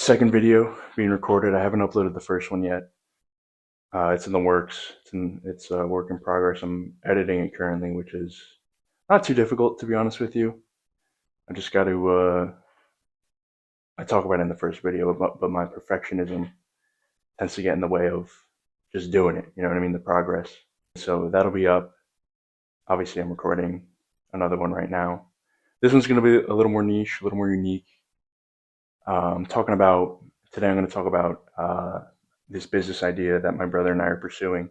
Second video being recorded. I haven't uploaded the first one yet. It's in the works. It's a work in progress. I'm editing it currently, which is not too difficult, to be honest with you. I just got to. I talk about it in the first video, but my perfectionism tends to get in the way of just doing it. You know what I mean? The progress. So that'll be up. Obviously, I'm recording another one right now. This one's going to be a little more niche, a little more unique. Talking about today, I'm going to talk about this business idea that my brother and I are pursuing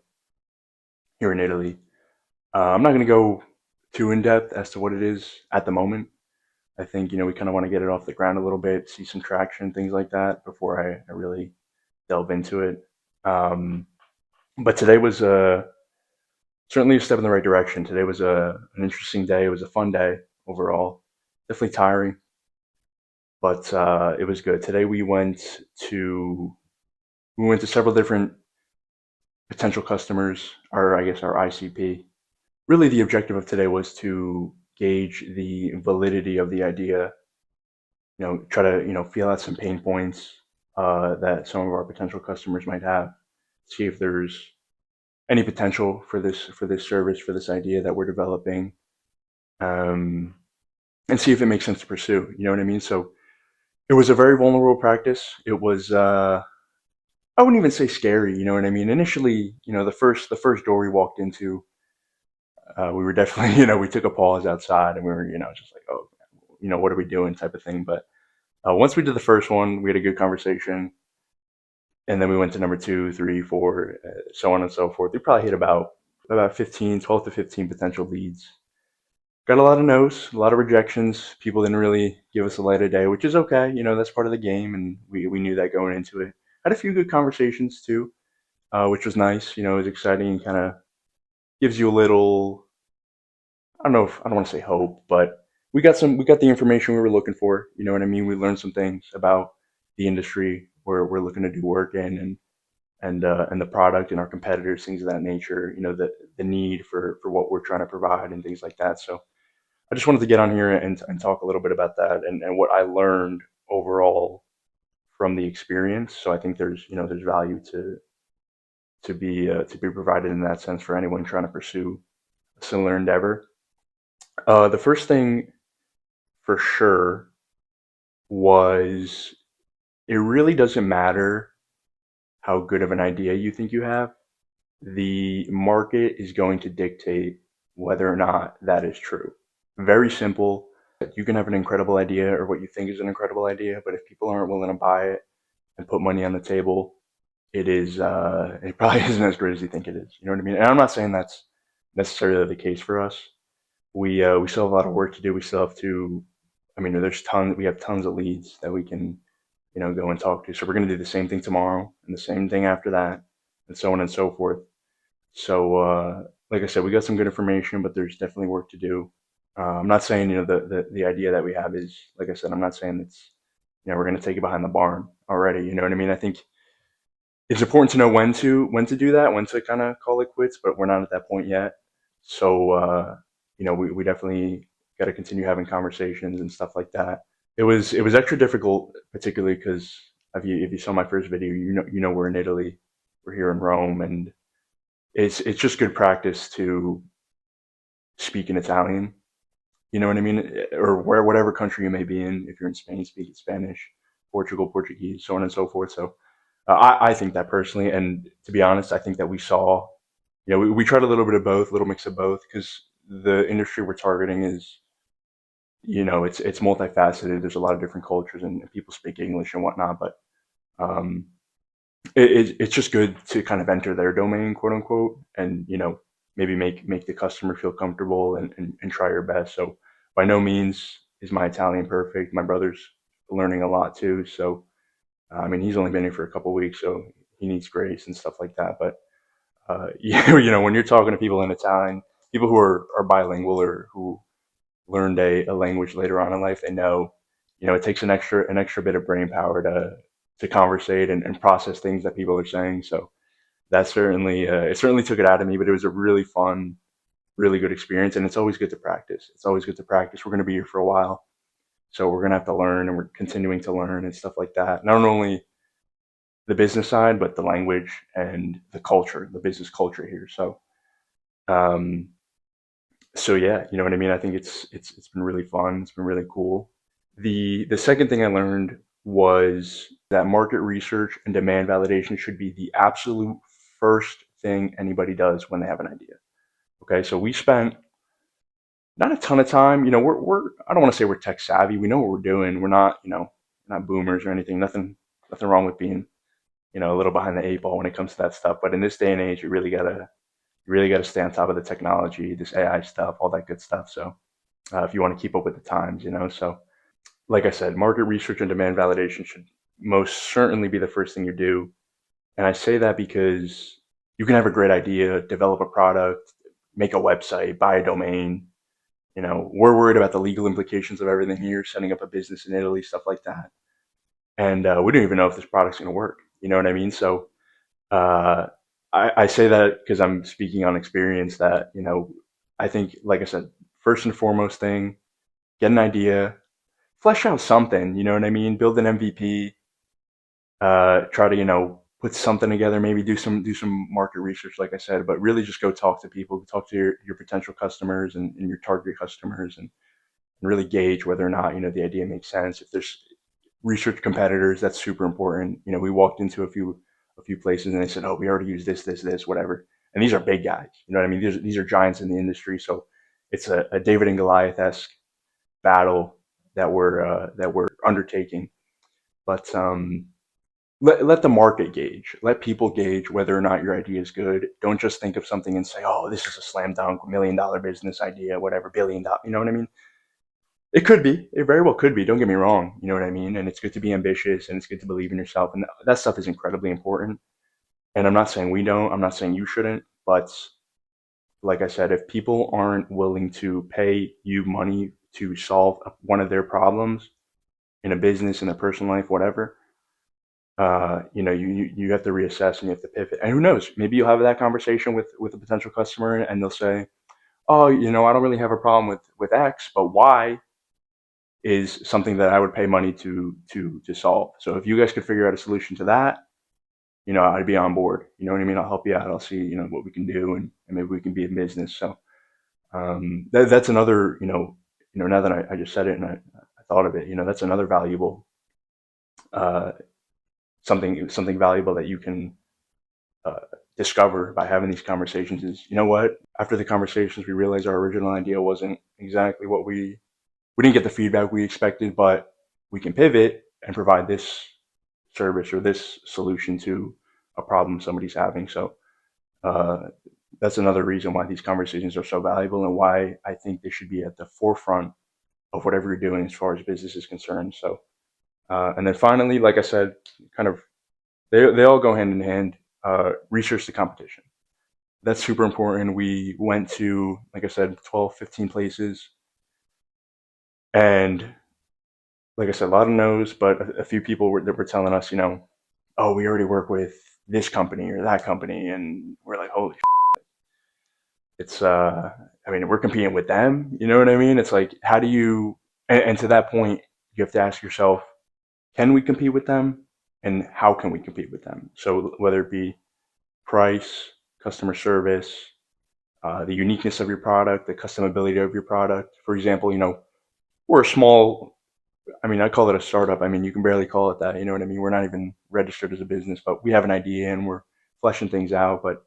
here in Italy. I'm not going to go too in depth as to what it is at the moment. I think we kind of want to get it off the ground a little bit, see some traction, things like that, before I really delve into it. But today was certainly a step in the right direction. Today was an interesting day. It was a fun day overall. Definitely tiring, but it was good. Today we went to several different potential customers, or I guess our ICP. Really, the objective of today was to gauge the validity of the idea. Try to feel out some pain points that some of our potential customers might have. See if there's any potential for this service, for this idea that we're developing, um, and see if it makes sense to pursue. You know what I mean? So it was a very vulnerable practice. It was I wouldn't even say scary. You know what I mean? Initially, the first door we walked into, we were definitely we took a pause outside and we were just like, oh, what are we doing type of thing. But once we did the first one, we had a good conversation, and then we went to number two, three, four, so on and so forth. We probably hit about 15, 12 to 15 potential leads. Got a lot of no's, a lot of rejections. People didn't really give us a light of day, which is okay. That's part of the game, and we knew that going into it. Had a few good conversations too, which was nice. It was exciting and kind of gives you a little. I don't know if I don't want to say hope, but we got the information we were looking for. You know what I mean? We learned some things about the industry where we're looking to do work in, and the product and our competitors, things of that nature. The need for what we're trying to provide and things like that. So I just wanted to get on here and talk a little bit about that and what I learned overall from the experience. So I think there's value to be provided in that sense for anyone trying to pursue a similar endeavor. The first thing for sure was it really doesn't matter how good of an idea you think you have. The market is going to dictate whether or not that is true. Very simple. You can have an incredible idea or what you think is an incredible idea, but if people aren't willing to buy it and put money on the table, it probably isn't as great as you think it is. You know what I mean? And I'm not saying that's necessarily the case for us. We still have a lot of work to do. We still have to. I mean, we have tons of leads that we can go and talk to. So we're going to do the same thing tomorrow and the same thing after that, and so on and so forth. So, like I said, we got some good information, but there's definitely work to do. I'm not saying the idea that we have is, like I said, I'm not saying it's we're going to take it behind the barn already. You know what I mean? I think it's important to know when to do that, when to kind of call it quits, but we're not at that point yet. So, we definitely got to continue having conversations and stuff like that. It was extra difficult, particularly because if you saw my first video, we're in Italy, we're here in Rome, and it's just good practice to speak in Italian. You know what I mean? Or whatever country you may be in. If you're in Spain, speak Spanish, Portugal, Portuguese, so on and so forth. So I think that personally, and to be honest, I think that we tried a little bit of both, a little mix of both, because the industry we're targeting is it's multifaceted. There's a lot of different cultures and people speak English and whatnot, but um, it's just good to kind of enter their domain, quote unquote, and maybe make the customer feel comfortable and try your best. So by no means is my Italian perfect. My brother's learning a lot too. So I mean, he's only been here for a couple of weeks, so he needs grace and stuff like that. But when you're talking to people in Italian, people who are bilingual or who learned a language later on in life, they know, it takes an extra bit of brain power to conversate and process things that people are saying. So that certainly took it out of me, but it was a really fun, really good experience, and it's always good to practice. It's always good to practice. We're going to be here for a while, So we're going to have to learn, and we're continuing to learn and stuff like that. Not only the business side, but the language and the culture, the business culture here. Um, so yeah, you know what I mean? I think it's been really fun. It's been really cool. The second thing I learned was that market research and demand validation should be the absolute first thing anybody does when they have an idea. Okay, so we spent not a ton of time. You know, we're I don't want to say we're tech savvy. We know what we're doing. We're not, you know, not boomers or anything. Nothing wrong with being, you know, a little behind the eight ball when it comes to that stuff. But in this day and age, you really gotta stay on top of the technology, this AI stuff, all that good stuff. So if you want to keep up with the times, you know. So like I said, market research and demand validation should most certainly be the first thing you do. And I say that because you can have a great idea, develop a product, make a website, buy a domain. You know, we're worried about the legal implications of everything here, setting up a business in Italy, stuff like that. And we don't even know if this product's going to work. You know what I mean? So uh, I say that because I'm speaking on experience that, you know, I think, like I said, first and foremost thing, get an idea, flesh out something, you know what I mean? Build an MVP, try to, you know, put something together, maybe do some market research, like I said, but really just go talk to people, talk to your potential customers and your target customers and really gauge whether or not, you know, the idea makes sense. If there's research competitors, that's super important. You know, we walked into a few places and they said, "Oh, we already use this, whatever." And these are big guys. You know what I mean? These are giants in the industry. So it's a David and Goliath esque battle that we're undertaking. But let the market gauge. Let people gauge whether or not your idea is good. Don't just think of something and say, "Oh, this is a slam dunk $1 million business idea, whatever, $1 billion." You know what I mean? It could be. It very well could be. Don't get me wrong. You know what I mean? And it's good to be ambitious and it's good to believe in yourself. And that stuff is incredibly important. And I'm not saying we don't. I'm not saying you shouldn't. But like I said, if people aren't willing to pay you money to solve one of their problems in a business, in their personal life, whatever, you know, you have to reassess and you have to pivot. And who knows? Maybe you'll have that conversation with a potential customer and they'll say, "Oh, you know, I don't really have a problem with X, but Y is something that I would pay money to solve. So if you guys could figure out a solution to that, you know, I'd be on board. You know what I mean? I'll help you out. I'll see, you know, what we can do, and maybe we can be in business." So that's another, you know, now that I just said it and I thought of it, you know, that's another valuable uh, something valuable that you can uh, discover by having these conversations is, you know what? After the conversations, we realized our original idea wasn't exactly what we didn't get the feedback we expected, but we can pivot and provide this service or this solution to a problem somebody's having. So uh, that's another reason why these conversations are so valuable and why I think they should be at the forefront of whatever you're doing as far as business is concerned. So, and then finally, like I said, kind of they all go hand in hand. Research the competition. That's super important. We went to, like I said, 12, 15 places. And like I said, a lot of no's, but a few people that were telling us, you know, "Oh, we already work with this company or that company," and we're like, "Holy, it's I mean, we're competing with them." You know what I mean? It's like, how do you? And to that point, you have to ask yourself, can we compete with them, and how can we compete with them? So whether it be price, customer service, the uniqueness of your product, the customability of your product. For example, you know, we're a small, I mean, I call it a startup. I mean, you can barely call it that. You know what I mean? We're not even registered as a business, but we have an idea and we're fleshing things out. But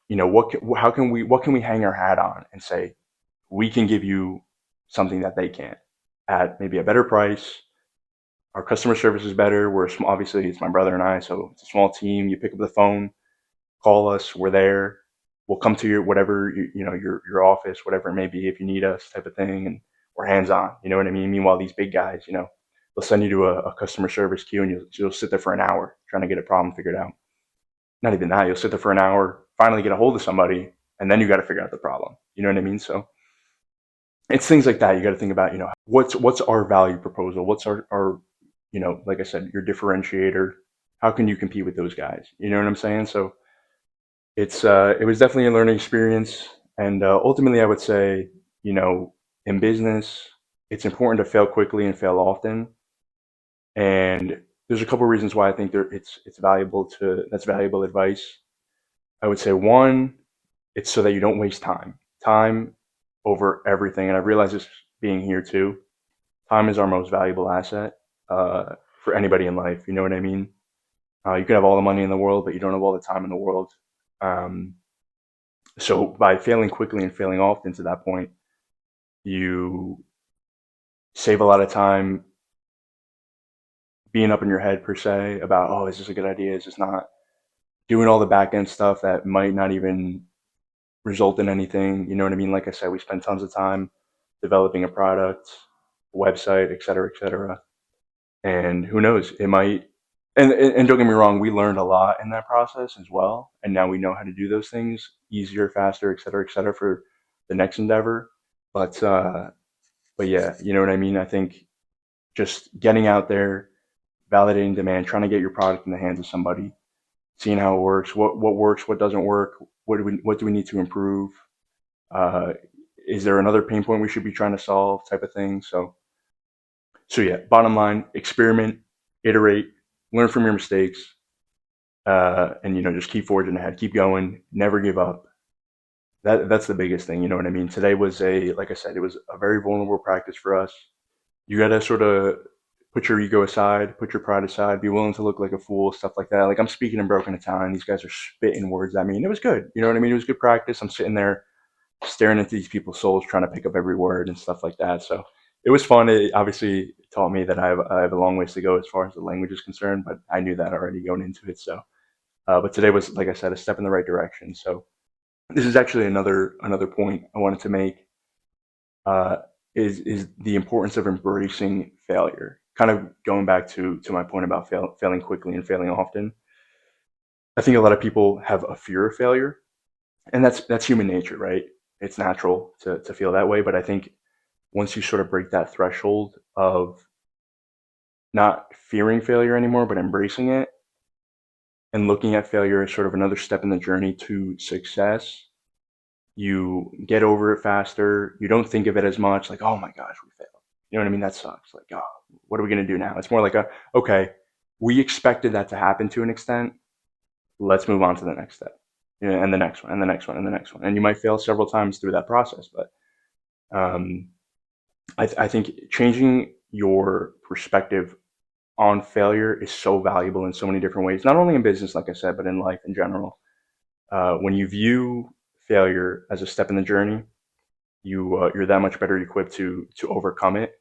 you know, what can we hang our hat on and say we can give you something that they can't at maybe a better price. Our customer service is better. We're small, obviously it's my brother and I, so it's a small team. You pick up the phone, call us. We're there. We'll come to your whatever you know your office, whatever it may be, if you need us, type of thing, and we're hands on. You know what I mean? Meanwhile, these big guys, you know, they'll send you to a customer service queue, and you'll sit there for an hour trying to get a problem figured out. Not even that. You'll sit there for an hour, finally get a hold of somebody, and then you got to figure out the problem. You know what I mean? So it's things like that. You got to think about, you know, what's our value proposal? What's our you know, like I said, your differentiator. How can you compete with those guys? You know what I'm saying? So it was definitely a learning experience, and ultimately, I would say, you know, in business, it's important to fail quickly and fail often. And there's a couple of reasons why I think it's valuable to that's valuable advice. I would say one, it's so that you don't waste time over everything. And I realize this being here too. Time is our most valuable asset for anybody in life. You know what I mean? You can have all the money in the world, but you don't have all the time in the world. Um, so by failing quickly and failing often to that point, you save a lot of time being up in your head per se about, oh, is this a good idea? Is this not? Doing all the back end stuff that might not even result in anything. You know what I mean? Like I said, we spend tons of time developing a product, a website, et cetera, et cetera. And who knows, it might, and don't get me wrong, we learned a lot in that process as well. And now we know how to do those things easier, faster, et cetera, for the next endeavor. But, uh, but yeah, you know what I mean? I think just getting out there, validating demand, trying to get your product in the hands of somebody, seeing how it works, what works, what doesn't work, what do we need to improve? Uh, is there another pain point we should be trying to solve, type of thing. So yeah, bottom line, experiment, iterate, learn from your mistakes, and just keep forging ahead, keep going, never give up. That's the biggest thing. You know what I mean? Today was like I said, it was a very vulnerable practice for us. You got to sort of put your ego aside, put your pride aside, be willing to look like a fool, stuff like that. Like I'm speaking in broken Italian, these guys are spitting words at me, and it was good. You know what I mean? It was good practice. I'm sitting there staring into these people's souls, trying to pick up every word and stuff like that. So it was fun. It obviously taught me that I have a long ways to go as far as the language is concerned, but I knew that already going into it. So, but today was, like I said, a step in the right direction. So this is actually another point I wanted to make. Uh, is the importance of embracing failure. Kind of going back to my point about failing quickly and failing often. I think a lot of people have a fear of failure, and that's human nature, right? It's natural to feel that way. But I think once you sort of break that threshold of not fearing failure anymore, but embracing it and looking at failure as sort of another step in the journey to success, you get over it faster. You don't think of it as much like, oh my gosh, we failed. You know what I mean? That sucks. Like, oh, what are we going to do now? It's more like okay, we expected that to happen to an extent. Let's move on to the next step. And the next one, and the next one, and the next one. And you might fail several times through that process, but um, I think changing your perspective on failure is so valuable in so many different ways, not only in business, like I said, but in life in general. When you view failure as a step in the journey, you're that much better equipped to overcome it,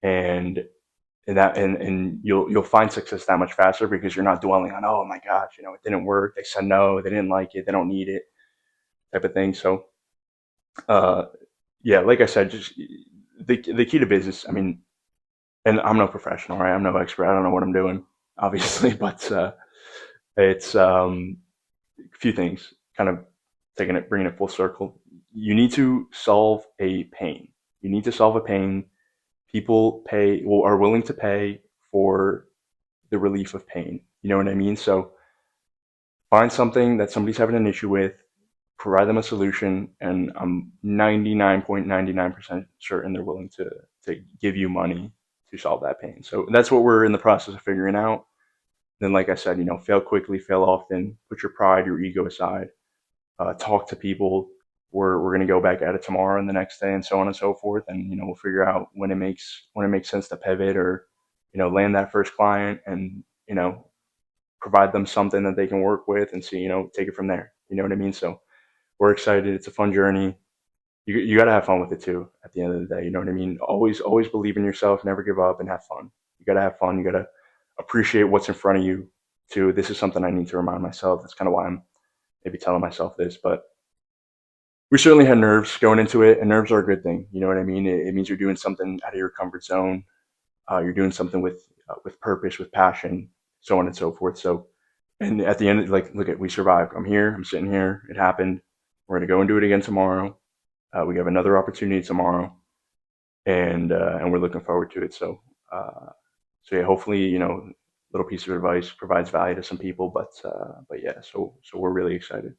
and and you'll find success that much faster because you're not dwelling on, oh my gosh, it didn't work, they said no, they didn't like it, they don't need it, type of thing. So uh, yeah, like I said, just the key to business. I mean, and I'm no professional, right? I'm no expert. I don't know what I'm doing, obviously, but it's a few things. Kind of bringing it full circle. You need to solve a pain. You need to solve a pain. People are willing to pay for the relief of pain. You know what I mean? So find something that somebody's having an issue with, provide them a solution, and I'm 99.99% certain they're willing to give you money to solve that pain. So that's what we're in the process of figuring out. Then, like I said, fail quickly, fail often, put your pride, your ego aside, talk to people. We're going to go back at it tomorrow and the next day, and so on and so forth. And we'll figure out when it makes sense to pivot, or land that first client, and provide them something that they can work with, and see, take it from there. You know what I mean? So we're excited. It's a fun journey. You got to have fun with it too. At the end of the day, you know what I mean. Always believe in yourself. Never give up, and have fun. You got to have fun. You got to appreciate what's in front of you. Too. This is something I need to remind myself. That's kind of why I'm maybe telling myself this, but we certainly had nerves going into it, and nerves are a good thing. You know what I mean? It means you're doing something out of your comfort zone. You're doing something with purpose, with passion, so on and so forth. So, and at the end, like, look at, we survived. I'm here. I'm sitting here. It happened. We're gonna go and do it again tomorrow. We have another opportunity tomorrow, and we're looking forward to it. So yeah, hopefully, little piece of advice provides value to some people. But yeah, so we're really excited.